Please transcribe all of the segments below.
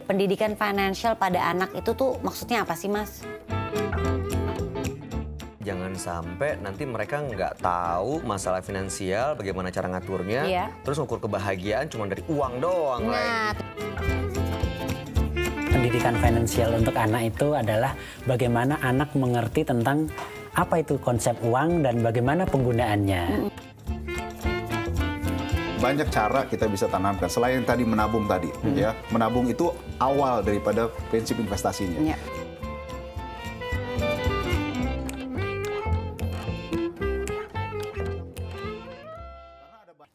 pendidikan financial pada anak itu tuh maksudnya apa sih, Mas? Jangan sampai nanti mereka nggak tahu masalah finansial, bagaimana cara ngaturnya, terus ngukur kebahagiaan cuma dari uang doang. Nah, pendidikan finansial untuk anak itu adalah bagaimana anak mengerti tentang apa itu konsep uang dan bagaimana penggunaannya. Banyak cara kita bisa tanamkan selain tadi menabung tadi, ya. Menabung itu awal daripada prinsip investasinya.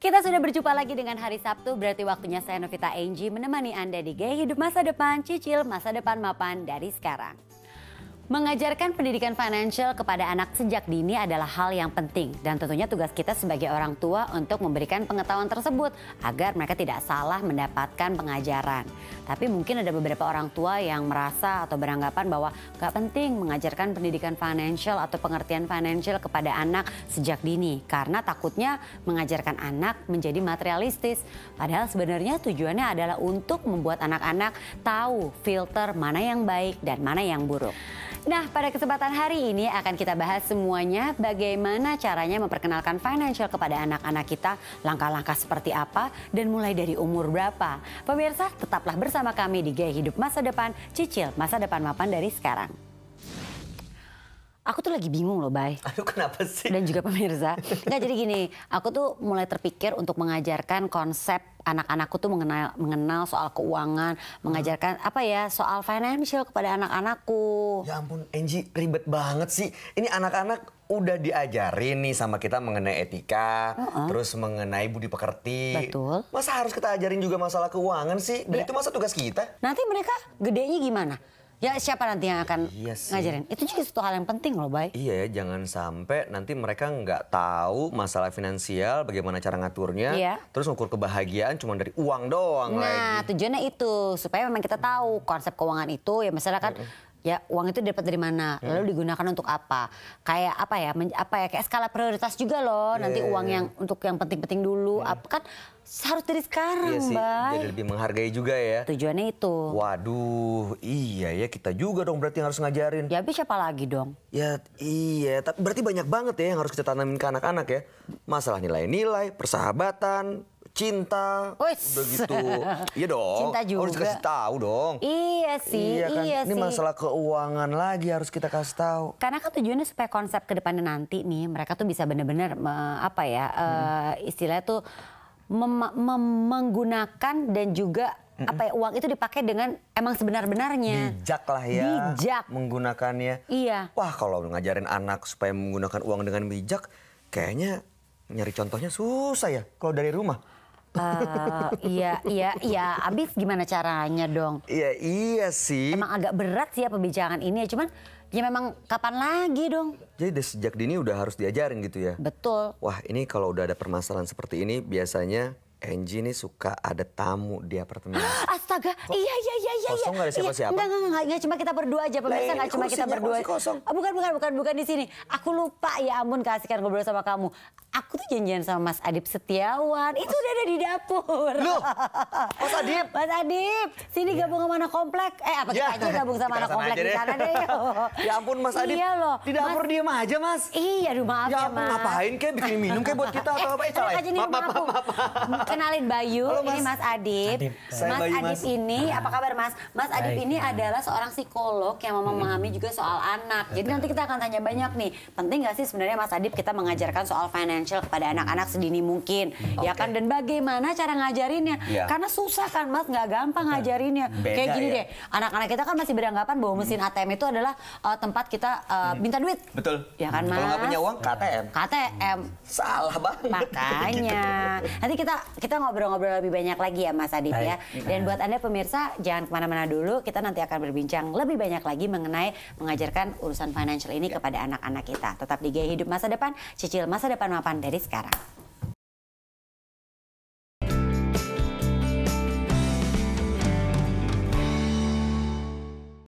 kita sudah berjumpa lagi dengan hari Sabtu, berarti waktunya saya Novita Angie menemani Anda di Gaya Hidup Masa Depan, cicil masa depan mapan dari sekarang. Mengajarkan pendidikan financial kepada anak sejak dini adalah hal yang penting dan tentunya tugas kita sebagai orang tua untuk memberikan pengetahuan tersebut agar mereka tidak salah mendapatkan pengajaran. Tapi mungkin ada beberapa orang tua yang merasa atau beranggapan bahwa gak penting mengajarkan pendidikan financial atau pengertian financial kepada anak sejak dini karena takutnya mengajarkan anak menjadi materialistis. Padahal sebenarnya tujuannya adalah untuk membuat anak-anak tahu filter mana yang baik dan mana yang buruk. Nah, pada kesempatan hari ini akan kita bahas semuanya bagaimana caranya memperkenalkan financial kepada anak-anak kita, langkah-langkah seperti apa, dan mulai dari umur berapa. Pemirsa, tetaplah bersama kami di Gaya Hidup Masa Depan, cicil masa depan mapan dari sekarang. Aku tuh lagi bingung loh, Bay. Aduh, kenapa sih? Dan juga pemirsa. Nggak, jadi gini, aku tuh mulai terpikir untuk mengajarkan konsep anak-anakku tuh mengenal soal keuangan, mengajarkan apa ya, soal financial kepada anak-anakku. Ya ampun, Angie, ribet banget sih. Ini anak-anak udah diajarin nih sama kita mengenai etika, terus mengenai budi pekerti. Betul. Masa harus kita ajarin juga masalah keuangan sih? Dan itu masa tugas kita? Nanti mereka gedenya gimana? Ya siapa nanti yang akan ngajarin? Itu juga satu hal yang penting loh, Bay. Iya ya, jangan sampai nanti mereka nggak tahu masalah finansial, bagaimana cara ngaturnya, terus ngukur kebahagiaan cuma dari uang doang. Nah, tujuannya itu supaya memang kita tahu konsep keuangan itu ya misalnya kan ya uang itu dapat dari mana, lalu digunakan untuk apa? Kayak apa ya? Kayak skala prioritas juga loh. Nanti uang yang untuk yang penting-penting dulu, apa kan harus dari sekarang, Bay. Jadi lebih menghargai juga ya. Tujuannya itu. Waduh, iya ya, kita juga dong berarti yang harus ngajarin. Ya habis siapa lagi dong? Ya iya, tapi berarti banyak banget ya yang harus kita tanamin ke anak-anak ya. Masalah nilai-nilai, persahabatan, cinta, begitu. Iya dong. Cinta juga. Harus dikasih tahu dong. Iya sih, kan? iya Ini sih. masalah keuangan lagi harus kita kasih tahu. Karena kan tujuannya supaya konsep kedepannya nanti nih mereka tuh bisa benar-benar istilahnya tuh menggunakan dan juga uang itu dipakai dengan emang sebenar-benarnya. Bijak lah ya. Bijak. Menggunakannya. Iya. Wah, kalau ngajarin anak supaya menggunakan uang dengan bijak, kayaknya nyari contohnya susah ya kalau dari rumah. Iya. Abis gimana caranya dong? Iya sih. Emang agak berat sih ya pembicaraan ini, cuman ya memang kapan lagi dong? Jadi sejak dini udah harus diajarin gitu ya? Betul. Wah, ini kalau udah ada permasalahan seperti ini biasanya Angie nih suka ada tamu di apartemen. Astaga, iya. Kosong nggak ada siapa-siapa? Enggak, cuma kita berdua aja, pemirsa, nggak cuma kita berdua. Bukan di sini. Aku lupa, ya ampun, kasihkan ngobrol sama kamu. Aku tuh janjian sama Mas Adip Setiawan, itu udah ada di dapur. Loh, Mas Adip? Mas Adip, sini gabung sama anak komplek. Kita aja gabung sama anak komplek di sana deh. Ya ampun Mas Adip, iya loh. di dapur diem aja Mas. Iya, aduh maaf ya Mas. Ngapain kayak bikin minum kayak buat kita atau apa? Maaf. Kenalin Bayu, halo, ini Mas Adip. Mas Adip ini, apa kabar Mas? Mas Adip ini adalah seorang psikolog yang memahami juga soal anak. Jadi nanti kita akan tanya banyak nih. Penting gak sih sebenarnya Mas Adip kita mengajarkan soal financial kepada anak-anak sedini mungkin, ya kan? Dan bagaimana cara ngajarinnya? Karena susah kan Mas, nggak gampang ngajarinnya. Kayak gini deh, anak-anak kita kan masih beranggapan bahwa mesin ATM itu adalah tempat kita minta duit. Betul. Ya kan Mas? Kalau nggak punya uang, KTM. Salah banget. Makanya. Nanti kita ngobrol-ngobrol lebih banyak lagi ya Mas Adip ya. Dan buat Anda pemirsa, jangan kemana-mana dulu. Kita nanti akan berbincang lebih banyak lagi mengenai mengajarkan urusan financial ini kepada anak-anak kita. Tetap di Gaya Hidup Masa Depan, cicil masa depan mapan dari sekarang.